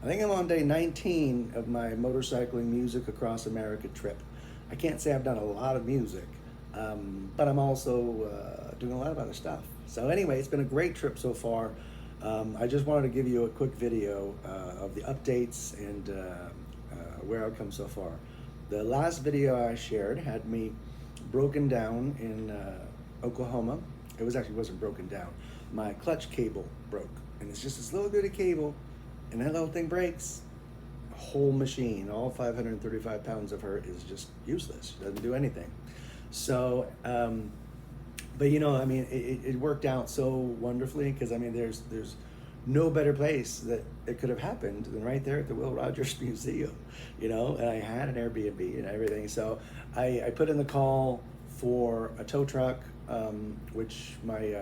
I think I'm on day 19 of my motorcycling music across America trip. I can't say I've done a lot of music, but I'm also doing a lot of other stuff. So anyway, it's been a great trip so far. I just wanted to give you a quick video of the updates and where I've come so far. The last video I shared had me broken down in Oklahoma. Wasn't broken down. My clutch cable broke, and it's just this little bit of cable, and that little thing breaks. The whole machine, all 535 pounds of her, is just useless. She doesn't do anything. So, but I mean, it worked out so wonderfully because I mean, there's no better place that it could have happened than right there at the Will Rogers Museum, and I had an Airbnb and everything. So I put in the call for a tow truck, which my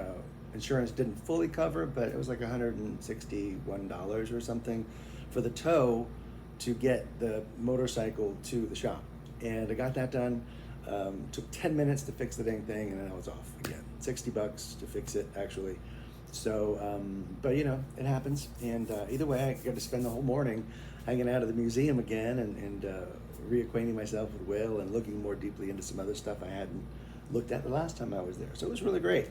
insurance didn't fully cover, but it was like $161 or something for the tow to get the motorcycle to the shop. And I got that done. Took 10 minutes to fix the dang thing, and then I was off again. $60 to fix it, actually. So, but it happens. And either way, I got to spend the whole morning hanging out at the museum again and reacquainting myself with Will and looking more deeply into some other stuff I hadn't looked at the last time I was there. So it was really great.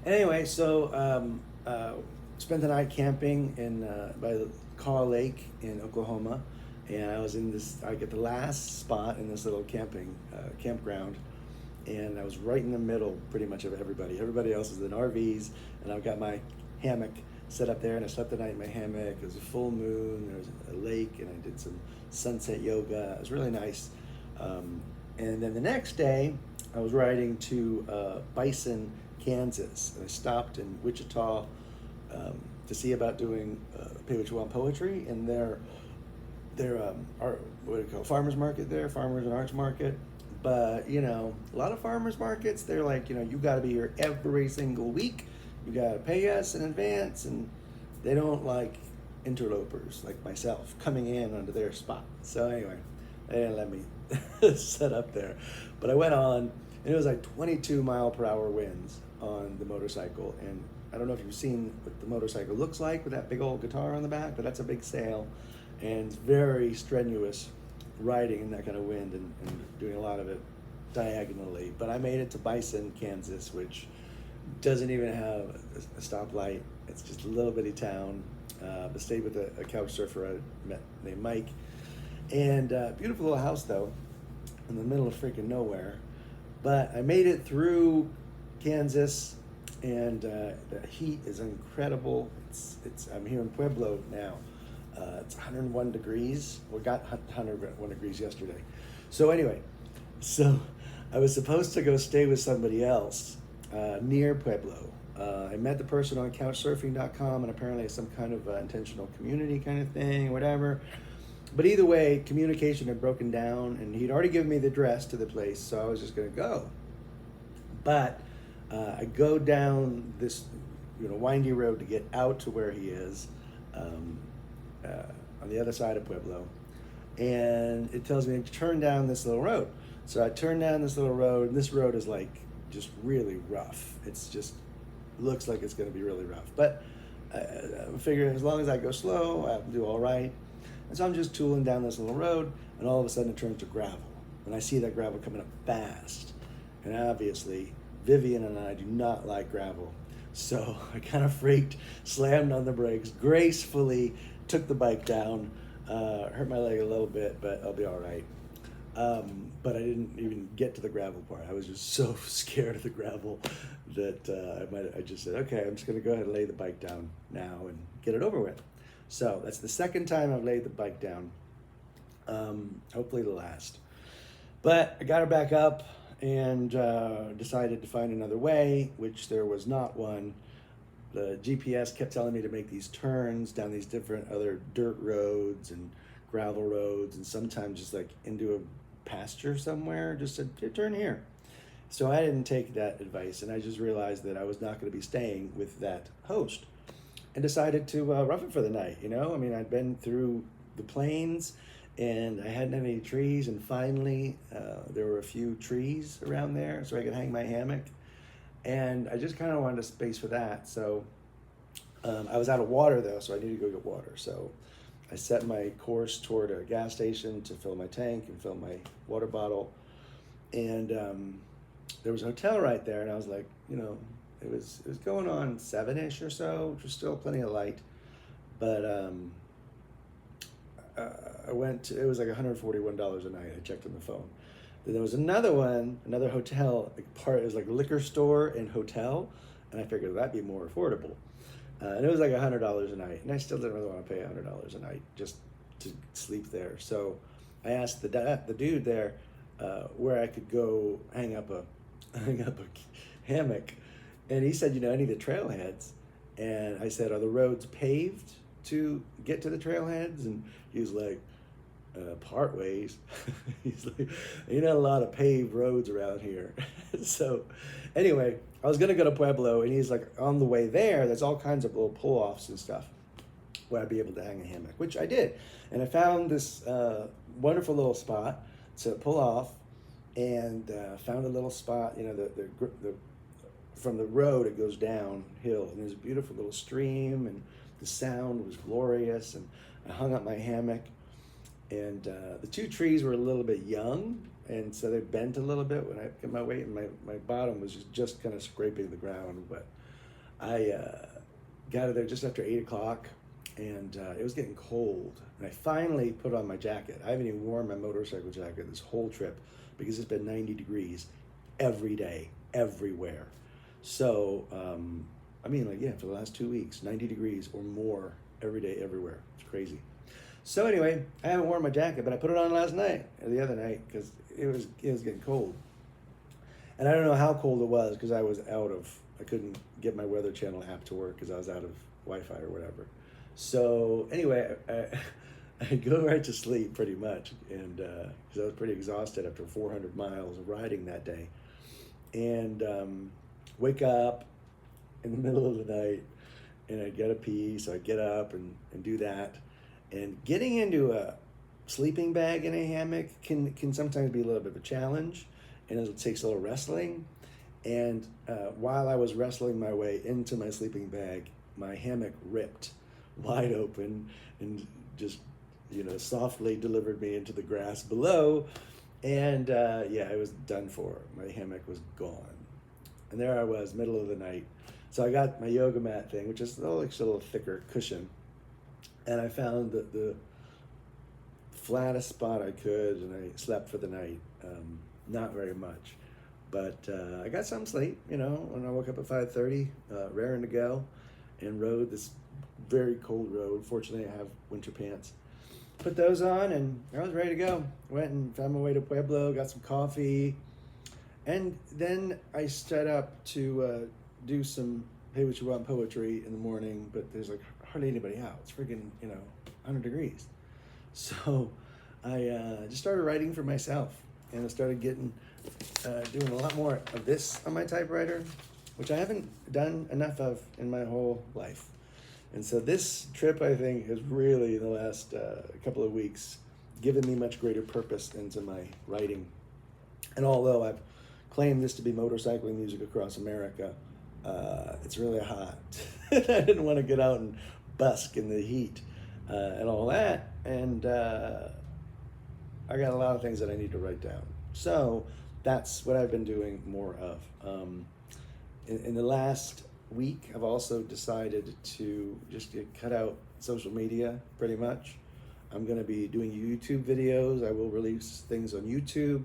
Anyway, so spent the night camping by the Carl Lake in Oklahoma. And I get the last spot in this little campground, and I was right in the middle pretty much of everybody. Everybody else is in RVs, and I've got my hammock set up there, and I slept the night in my hammock. It was a full moon, there was a lake, and I did some sunset yoga. It was really nice. And then the next day, I was riding to Bison, Kansas, and I stopped in Wichita to see about doing Pay What You Want poetry, and their farmers market there, farmers and arts market. But a lot of farmers markets, they're like, you got to be here every single week. You got to pay us in advance, and they don't like interlopers like myself coming in onto their spot. So anyway, they didn't let me set up there. But I went on, and it was like 22 mile per hour winds on the motorcycle. And I don't know if you've seen what the motorcycle looks like with that big old guitar on the back, but that's a big sail. And very strenuous riding in that kind of wind and doing a lot of it diagonally. But I made it to Bison, Kansas, which doesn't even have a stoplight. It's just a little bitty town. I stayed with a couch surfer I met named Mike. And beautiful little house, though, in the middle of freaking nowhere. But I made it through Kansas, and the heat is incredible. I'm here in Pueblo now. It's 101 degrees. We got 101 degrees yesterday. So anyway, I was supposed to go stay with somebody else near Pueblo. I met the person on couchsurfing.com, and apparently it's some kind of intentional community kind of thing, whatever. But either way, communication had broken down, and he'd already given me the address to the place, so I was just going to go. But I go down this windy road to get out to where he is. On the other side of Pueblo, and it tells me to turn down this little road. So I turn down this little road, and this road is like just really rough. It's just looks like it's going to be really rough. But I figure as long as I go slow, I'll do all right. And so I'm just tooling down this little road, and all of a sudden it turns to gravel. And I see that gravel coming up fast. And obviously, Vivian and I do not like gravel. So I kind of freaked, slammed on the brakes, gracefully took the bike down, hurt my leg a little bit, but I'll be all right. But I didn't even get to the gravel part. I was just so scared of the gravel that I just said, okay, I'm just going to go ahead and lay the bike down now and get it over with. So that's the second time I've laid the bike down. Hopefully the last. But I got her back up and decided to find another way, which there was not one. The GPS kept telling me to make these turns down these different other dirt roads and gravel roads, and sometimes just like into a pasture somewhere, just said, hey, turn here. So I didn't take that advice, and I just realized that I was not going to be staying with that host, and decided to rough it for the night. I mean, I'd been through the plains, and I hadn't had any trees, and finally there were a few trees around there so I could hang my hammock. And I just kind of wanted a space for that. So I was out of water though, so I needed to go get water. So I set my course toward a gas station to fill my tank and fill my water bottle. And there was a hotel right there, and I was like, it was going on 7-ish or so, which was still plenty of light. But I went to, it was like $141 a night. I checked on the phone. Then there was another hotel, it was like liquor store and hotel, and I figured that'd be more affordable. And it was like $100 a night, and I still didn't really want to pay $100 a night just to sleep there. So I asked the dude there where I could go hang up a hammock, and he said, any of the trailheads. And I said, are the roads paved to get to the trailheads? And he was like, part ways. He's like, not a lot of paved roads around here. So anyway, I was gonna go to Pueblo, and he's like, on the way there, there's all kinds of little pull-offs and stuff where I'd be able to hang a hammock, which I did. And I found this wonderful little spot to pull off, and found a little spot, the from the road it goes downhill, and there's a beautiful little stream, and the sound was glorious, and I hung up my hammock, and the two trees were a little bit young, and so they bent a little bit when I got my weight, and my bottom was just kind of scraping the ground. But I got it there just after 8 o'clock, and it was getting cold, and I finally put on my jacket. I haven't even worn my motorcycle jacket this whole trip because it's been 90 degrees every day, everywhere. So, for the last 2 weeks, 90 degrees or more every day, everywhere. It's crazy. So anyway, I haven't worn my jacket, but I put it on the other night, because it was getting cold. And I don't know how cold it was, because I couldn't get my Weather Channel app to work because I was out of Wi-Fi or whatever. So anyway, I go right to sleep pretty much, and because I was pretty exhausted after 400 miles of riding that day. And wake up in the middle of the night, and I gotta pee, so I get up and do that. And getting into a sleeping bag in a hammock can sometimes be a little bit of a challenge, and it takes a little wrestling. And while I was wrestling my way into my sleeping bag, my hammock ripped wide open and just softly delivered me into the grass below. And it was done for. My hammock was gone. And there I was, middle of the night. So I got my yoga mat thing, which is a little thicker cushion. And I found the flattest spot I could, and I slept for the night. Not very much. But I got some sleep, when I woke up at 5:30, raring to go, and rode this very cold road. Fortunately, I have winter pants. Put those on, and I was ready to go. Went and found my way to Pueblo, got some coffee. And then I set up to do some Hey What You Want poetry in the morning, but there's like hardly anybody out. It's freaking, 100 degrees. So I just started writing for myself, and I started doing a lot more of this on my typewriter, which I haven't done enough of in my whole life. And so this trip, I think, has really, in the last couple of weeks, given me much greater purpose into my writing. And although I've claimed this to be motorcycling music across America, it's really hot. I didn't want to get out and busk in the heat and all that. And I got a lot of things that I need to write down. So that's what I've been doing more of. In the last week, I've also decided to just cut out social media pretty much. I'm going to be doing YouTube videos. I will release things on YouTube.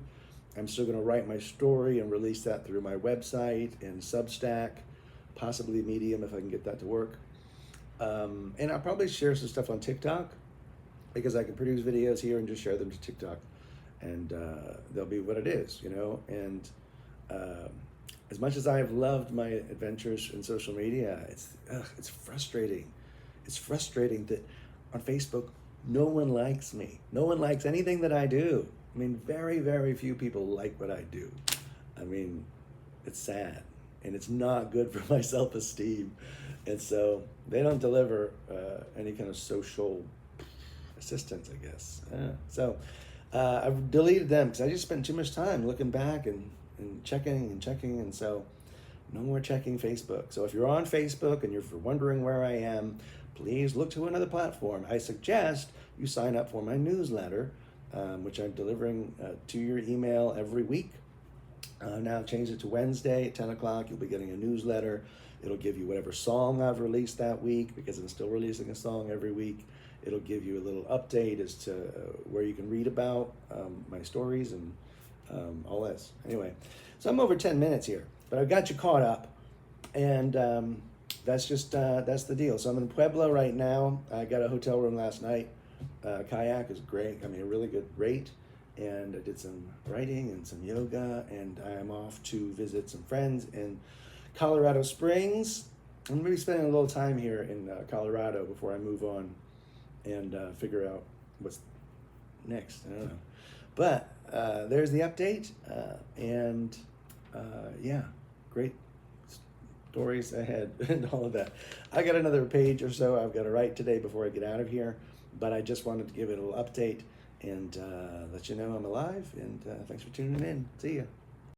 I'm still going to write my story and release that through my website and Substack, possibly Medium if I can get that to work. And I'll probably share some stuff on TikTok, because I can produce videos here and just share them to TikTok, and they'll be what it is, And as much as I have loved my adventures in social media, it's frustrating. It's frustrating that on Facebook, no one likes me. No one likes anything that I do. I mean, very, very few people like what I do. I mean, it's sad, and it's not good for my self-esteem. And so they don't deliver any kind of social assistance, I guess. So I've deleted them because I just spent too much time looking back and checking. And so No more checking Facebook. So if you're on Facebook and you're wondering where I am, please look to another platform. I suggest you sign up for my newsletter, which I'm delivering to your email every week. Now I've changed it to Wednesday at 10 o'clock. You'll be getting a newsletter. It'll give you whatever song I've released that week, because I'm still releasing a song every week. It'll give you a little update as to where you can read about my stories and all this. Anyway, so I'm over 10 minutes here, but I've got you caught up, and that's the deal. So I'm in Pueblo right now. I got a hotel room last night. Kayak is great. I mean, a really good rate. And I did some writing and some yoga, and I'm off to visit some friends in Colorado Springs. I'm going to be spending a little time here in Colorado before I move on and figure out what's next. I don't know. But there's the update, and yeah, great stories ahead and all of that. I got another page or so I've got to write today before I get out of here, but I just wanted to give it a little update and let you know I'm alive, and thanks for tuning in. See ya.